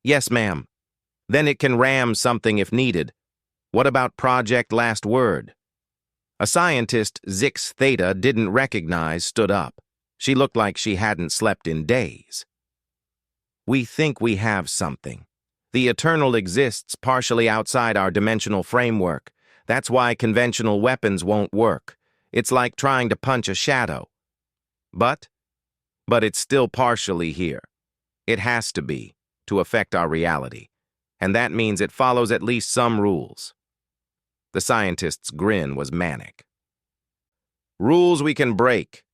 S1: "Yes, ma'am." "Then it can ram something if needed. What about Project Last Word?" A scientist Zix Theta didn't recognize stood up. She looked like she hadn't slept in days. "We think we have something. The Eternal exists partially outside our dimensional framework. That's why conventional weapons won't work. It's like trying to punch a shadow. But it's still partially here. It has to be, to affect our reality. And that means it follows at least some rules." The scientist's grin was manic. "Rules we can break."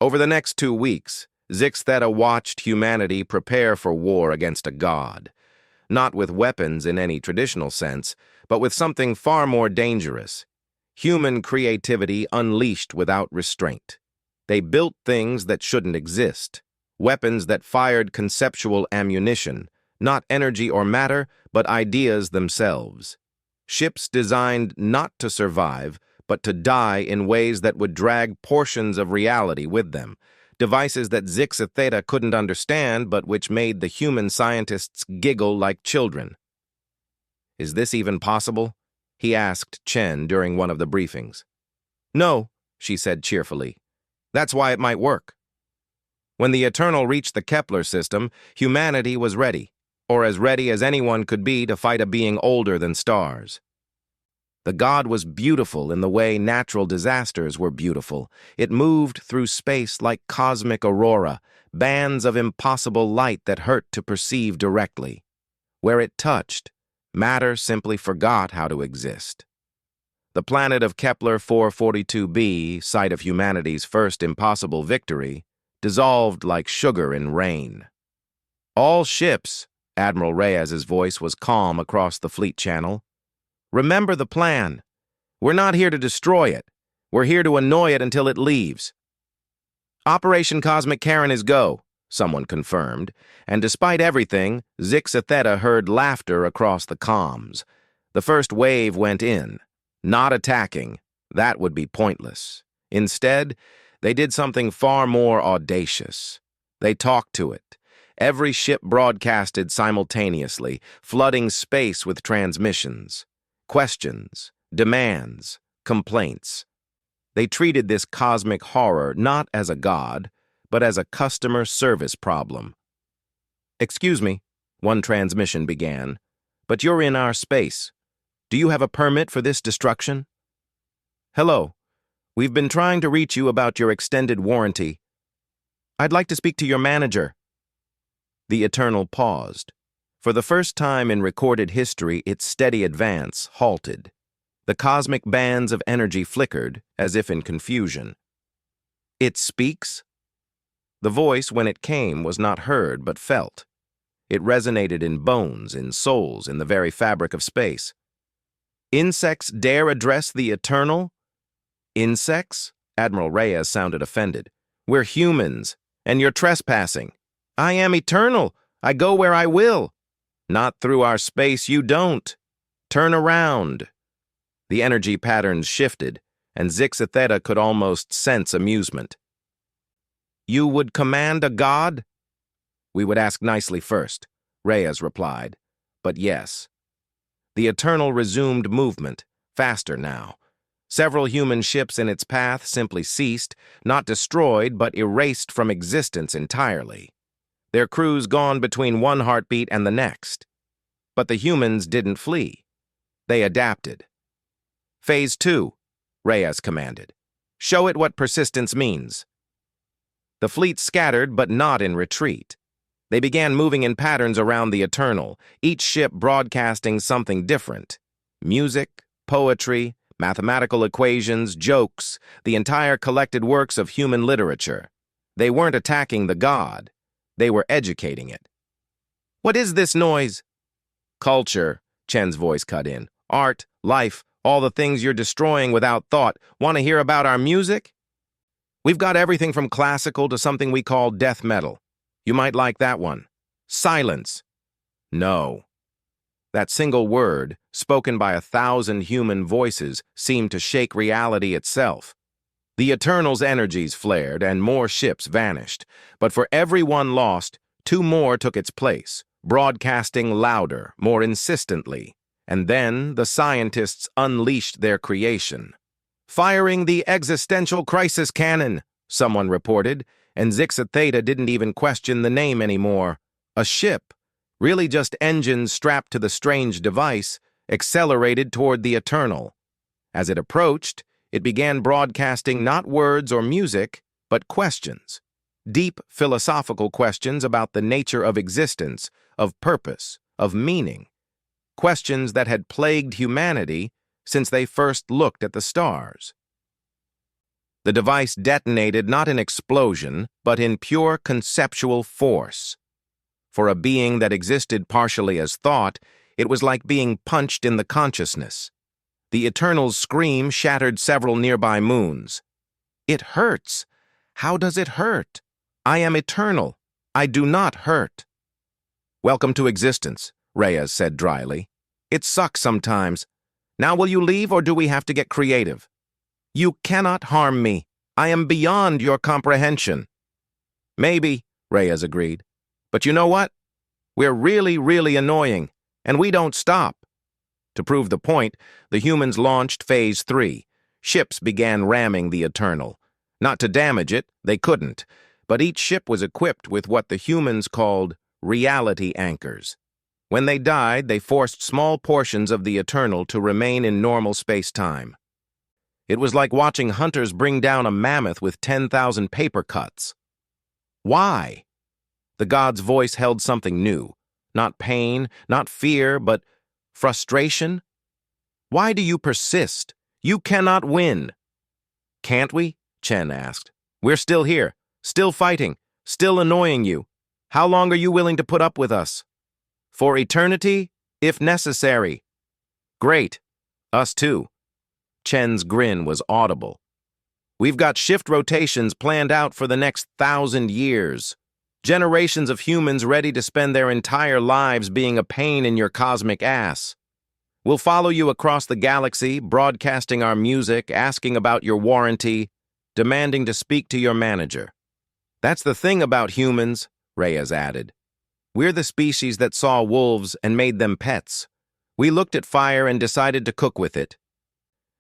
S1: Over the next 2 weeks, Zix Theta watched humanity prepare for war against a god. Not with weapons in any traditional sense, but with something far more dangerous: human creativity unleashed without restraint. They built things that shouldn't exist, weapons that fired conceptual ammunition, not energy or matter, but ideas themselves. Ships designed not to survive, but to die in ways that would drag portions of reality with them. Devices that Zixatheta couldn't understand, but which made the human scientists giggle like children. "Is this even possible?" he asked Chen during one of the briefings. "No," she said cheerfully. "That's why it might work." When the Eternal reached the Kepler system, humanity was ready, or as ready as anyone could be to fight a being older than stars. The god was beautiful in the way natural disasters were beautiful. It moved through space like cosmic aurora, bands of impossible light that hurt to perceive directly. Where it touched, matter simply forgot how to exist. The planet of Kepler 442b, site of humanity's first impossible victory, dissolved like sugar in rain. "All ships," Admiral Reyes's voice was calm across the fleet channel. "Remember the plan. We're not here to destroy it. We're here to annoy it until it leaves." "Operation Cosmic Karen is go," someone confirmed, and despite everything, Zixatheta heard laughter across the comms. The first wave went in. Not attacking. That would be pointless. Instead, they did something far more audacious. They talked to it. Every ship broadcasted simultaneously, flooding space with transmissions. Questions, demands, complaints. They treated this cosmic horror not as a god, but as a customer service problem. "Excuse me," one transmission began, "but you're in our space. Do you have a permit for this destruction?" "Hello. We've been trying to reach you about your extended warranty. I'd like to speak to your manager." The Eternal paused. For the first time in recorded history, its steady advance halted. The cosmic bands of energy flickered, as if in confusion. "It speaks?" The voice, when it came, was not heard but felt. It resonated in bones, in souls, in the very fabric of space. "Insects dare address the Eternal?" "Insects?" Admiral Reyes sounded offended. "We're humans, and you're trespassing. I am eternal. I go where I will." "Not through our space, you don't. Turn around." The energy patterns shifted, and Zixatheta could almost sense amusement. "You would command a god?" "We would ask nicely first," Reyes replied. "But yes." The Eternal resumed movement, faster now. Several human ships in its path simply ceased, not destroyed, but erased from existence entirely. their crews gone between one heartbeat and the next. But the humans didn't flee. They adapted. Phase 2, Reyes commanded. Show it what persistence means. The fleet scattered, but not in retreat. They began moving in patterns around the Eternal, each ship broadcasting something different. Music, poetry, mathematical equations, jokes, the entire collected works of human literature. They weren't attacking the god. They were educating it. What is this noise? Culture, Chen's voice cut in. Art, life, all the things you're destroying without thought. Want to hear about our music? We've got everything from classical to something we call death metal. You might like that one. Silence. No. That single word, spoken by 1,000 human voices, seemed to shake reality itself. The Eternal's energies flared and more ships vanished, but for every one lost, 2 more took its place, broadcasting louder, more insistently. And then the scientists unleashed their creation. Firing the existential crisis cannon, someone reported, and Zixit Theta didn't even question the name anymore. A ship, really just engines strapped to the strange device, accelerated toward the Eternal. As it approached, it began broadcasting not words or music, but questions. Deep philosophical questions about the nature of existence, of purpose, of meaning. Questions that had plagued humanity since they first looked at the stars. The device detonated not in explosion, but in pure conceptual force. For a being that existed partially as thought, it was like being punched in the consciousness. The Eternal's scream shattered several nearby moons. It hurts. How does it hurt? I am eternal. I do not hurt. Welcome to existence, Reyes said dryly. It sucks sometimes. Now will you leave or do we have to get creative? You cannot harm me. I am beyond your comprehension. Maybe, Reyes agreed. But you know what? We're really, really annoying, and we don't stop. To prove the point, the humans launched Phase 3. Ships began ramming the Eternal. Not to damage it, they couldn't, but each ship was equipped with what the humans called reality anchors. When they died, they forced small portions of the Eternal to remain in normal space-time. It was like watching hunters bring down a mammoth with 10,000 paper cuts. Why? The god's voice held something new. Not pain, not fear, but frustration. Why do you persist? You cannot win. Can't we? Chen asked. We're still here, still fighting, still annoying you. How long are you willing to put up with us? For eternity, if necessary. Great. Us too. Chen's grin was audible. We've got shift rotations planned out for the next 1,000 years. Generations of humans ready to spend their entire lives being a pain in your cosmic ass. We'll follow you across the galaxy, broadcasting our music, asking about your warranty, demanding to speak to your manager. That's the thing about humans, Reyes added. We're the species that saw wolves and made them pets. We looked at fire and decided to cook with it.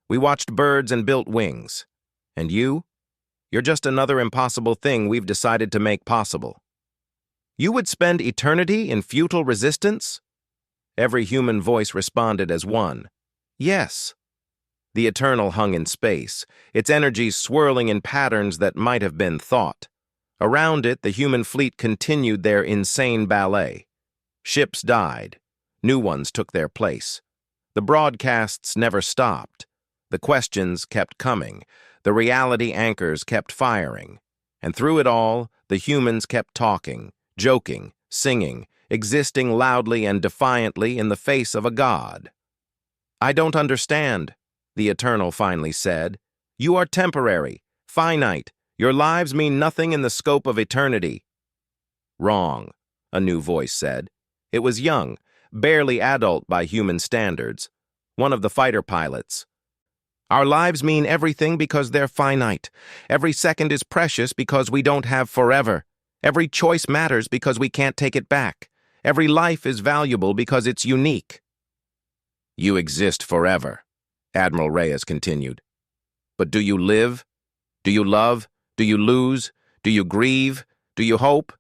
S1: We watched birds and built wings. And you? You're just another impossible thing we've decided to make possible. You would spend eternity in futile resistance? Every human voice responded as one. Yes. The Eternal hung in space, its energies swirling in patterns that might have been thought. Around it, the human fleet continued their insane ballet. Ships died. New ones took their place. The broadcasts never stopped. The questions kept coming. The reality anchors kept firing. And through it all, the humans kept talking, joking, singing, existing loudly and defiantly in the face of a god. I don't understand, the Eternal finally said. You are temporary, finite. Your lives mean nothing in the scope of eternity. Wrong, a new voice said. It was young, barely adult by human standards. One of the fighter pilots. Our lives mean everything because they're finite. Every second is precious because we don't have forever. Every choice matters because we can't take it back. Every life is valuable because it's unique. You exist forever, Admiral Reyes continued. But do you live? Do you love? Do you lose? Do you grieve? Do you hope?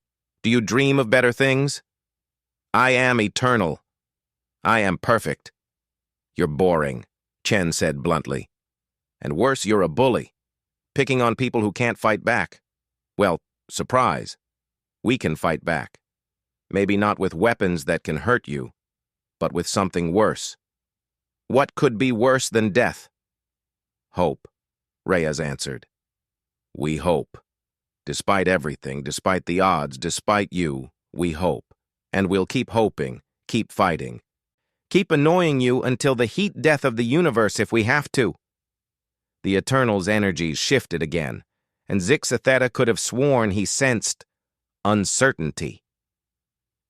S1: Do you dream of better things? I am eternal. I am perfect. You're boring, Chen said bluntly. And worse, you're a bully, picking on people who can't fight back. Well, surprise. We can fight back. Maybe not with weapons that can hurt you, but with something worse. What could be worse than death? Hope, Reyes answered. We hope. Despite everything, despite the odds, despite you, we hope. And we'll keep hoping, keep fighting. Keep annoying you until the heat death of the universe if we have to. The Eternal's energies shifted again, and Zixatheta could have sworn he sensed uncertainty.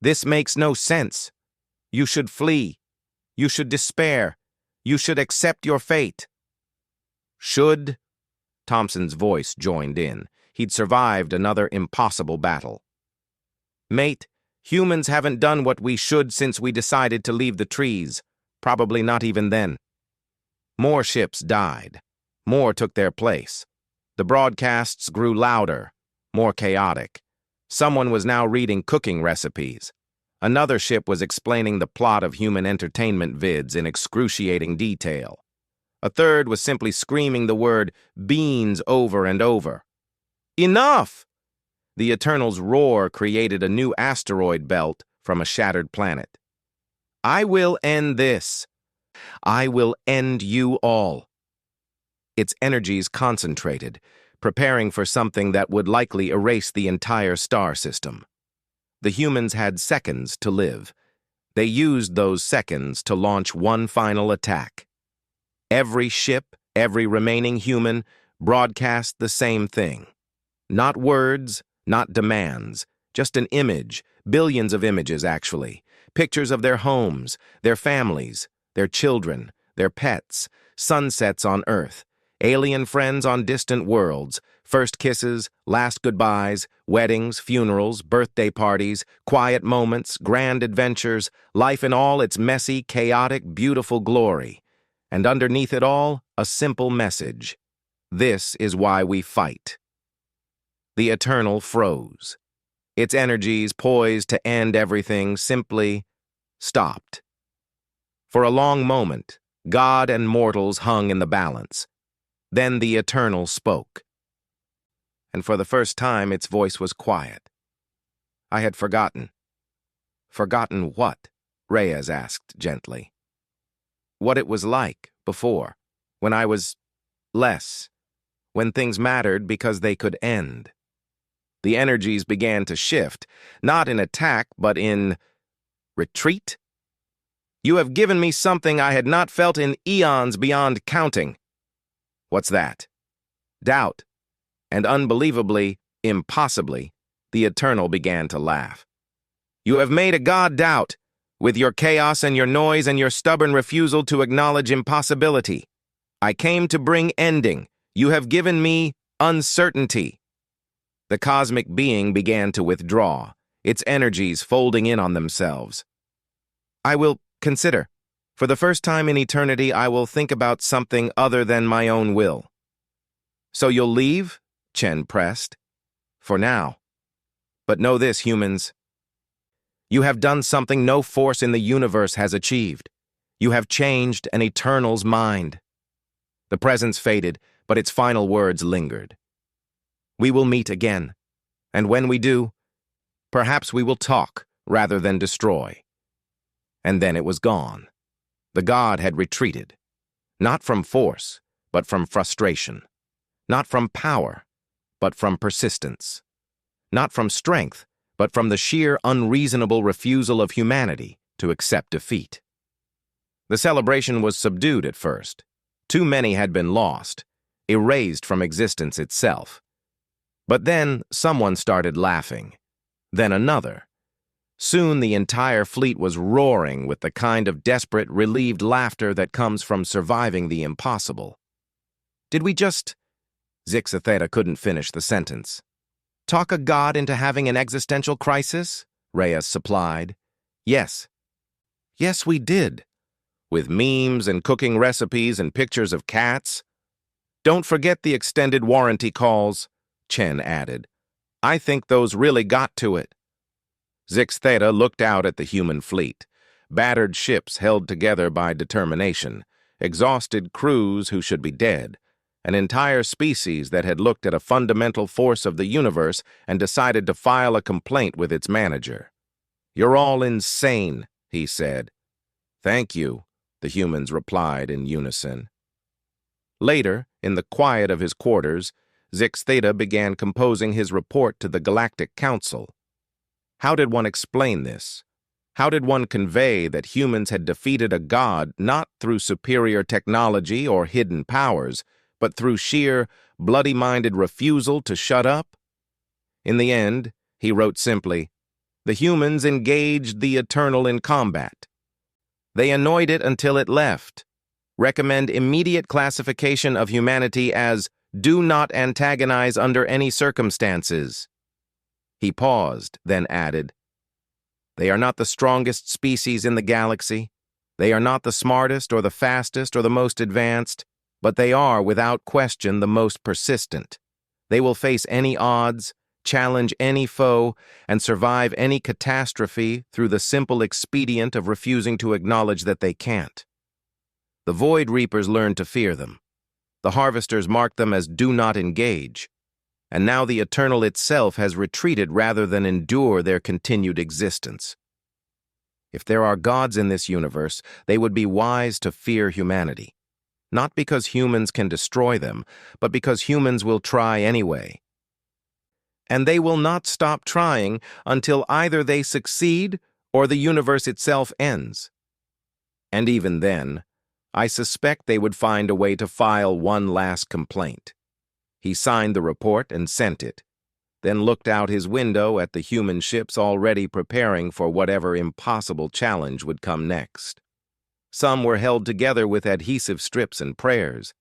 S1: This makes no sense. You should flee. You should despair. You should accept your fate. Should? Thompson's voice joined in. He'd survived another impossible battle. Mate, humans haven't done what we should since we decided to leave the trees. Probably not even then. More ships died. More took their place. The broadcasts grew louder, more chaotic. Someone was now reading cooking recipes. Another ship was explaining the plot of human entertainment vids in excruciating detail. A third was simply screaming the word beans over and over. Enough! The Eternal's roar created a new asteroid belt from a shattered planet. I will end this. I will end you all. Its energies concentrated, preparing for something that would likely erase the entire star system. The humans had seconds to live. They used those seconds to launch one final attack. Every ship, every remaining human, broadcast the same thing. Not words, not demands, just an image, billions of images actually, pictures of their homes, their families, their children, their pets, sunsets on Earth, alien friends on distant worlds, first kisses, last goodbyes, weddings, funerals, birthday parties, quiet moments, grand adventures, life in all its messy, chaotic, beautiful glory. And underneath it all, a simple message. This is why we fight. The Eternal froze. Its energies, poised to end everything, simply stopped. For a long moment, God and mortals hung in the balance. Then the Eternal spoke. And for the first time, its voice was quiet. I had forgotten. Forgotten what? Reyes asked gently. What it was like before, when I was less, when things mattered because they could end. The energies began to shift, not in attack, but in retreat. You have given me something I had not felt in eons beyond counting. What's that? Doubt. And unbelievably, impossibly, the Eternal began to laugh. You have made a god doubt, with your chaos and your noise and your stubborn refusal to acknowledge impossibility. I came to bring ending. You have given me uncertainty. The cosmic being began to withdraw, its energies folding in on themselves. I will consider. For the first time in eternity, I will think about something other than my own will. So you'll leave? Chen pressed. For now. But know this, humans. You have done something no force in the universe has achieved. You have changed an Eternal's mind. The presence faded, but its final words lingered. We will meet again, and when we do, perhaps we will talk rather than destroy. And then it was gone. The god had retreated, not from force, but from frustration, not from power, but from persistence, not from strength, but from the sheer unreasonable refusal of humanity to accept defeat. The celebration was subdued at first. Too many had been lost, erased from existence itself. But then someone started laughing, then another. Soon the entire fleet was roaring with the kind of desperate, relieved laughter that comes from surviving the impossible. Did we just... Zixatheta couldn't finish the sentence. Talk a god into having an existential crisis? Reyes supplied. Yes. Yes, we did. With memes and cooking recipes and pictures of cats. Don't forget the extended warranty calls, Chen added. I think those really got to it. Zix Theta looked out at the human fleet, battered ships held together by determination, exhausted crews who should be dead, an entire species that had looked at a fundamental force of the universe and decided to file a complaint with its manager. "You're all insane," he said. "Thank you," the humans replied in unison. Later, in the quiet of his quarters, Zix Theta began composing his report to the Galactic Council. How did one explain this? How did one convey that humans had defeated a god not through superior technology or hidden powers, but through sheer, bloody-minded refusal to shut up? In the end, he wrote simply, "The humans engaged the Eternal in combat. They annoyed it until it left. Recommend immediate classification of humanity as do not antagonize under any circumstances." He paused, then added, "They are not the strongest species in the galaxy. They are not the smartest or the fastest or the most advanced, but they are, without question, the most persistent. They will face any odds, challenge any foe, and survive any catastrophe through the simple expedient of refusing to acknowledge that they can't. The Void Reapers learned to fear them. The Harvesters marked them as do not engage. And now the Eternal itself has retreated rather than endure their continued existence. If there are gods in this universe, they would be wise to fear humanity. Not because humans can destroy them, but because humans will try anyway. And they will not stop trying until either they succeed or the universe itself ends. And even then, I suspect they would find a way to file one last complaint." He signed the report and sent it, then looked out his window at the human ships already preparing for whatever impossible challenge would come next. Some were held together with adhesive strips and prayers.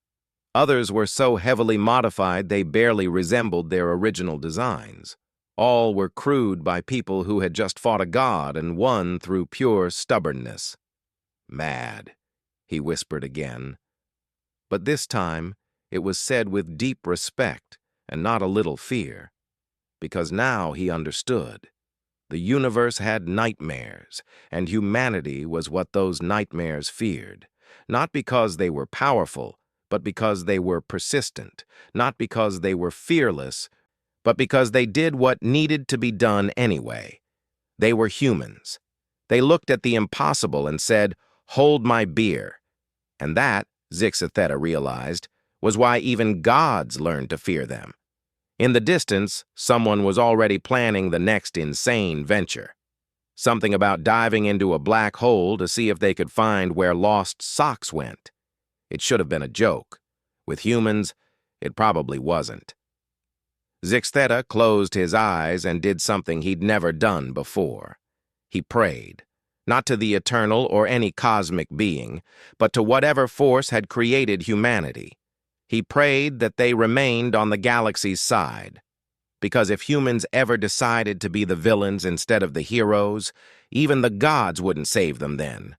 S1: Others were so heavily modified they barely resembled their original designs. All were crewed by people who had just fought a god and won through pure stubbornness. "Mad," he whispered again. But this time, it was said with deep respect and not a little fear, because now he understood. The universe had nightmares, and humanity was what those nightmares feared, not because they were powerful, but because they were persistent, not because they were fearless, but because they did what needed to be done anyway. They were humans. They looked at the impossible and said, "Hold my beer." And that, Zix Theta realized, was why even gods learned to fear them. In the distance, someone was already planning the next insane venture. Something about diving into a black hole to see if they could find where lost socks went. It should have been a joke. With humans, it probably wasn't. Zix Theta closed his eyes and did something he'd never done before. He prayed, not to the Eternal or any cosmic being, but to whatever force had created humanity. He prayed that they remained on the galaxy's side, because if humans ever decided to be the villains instead of the heroes, even the gods wouldn't save them then.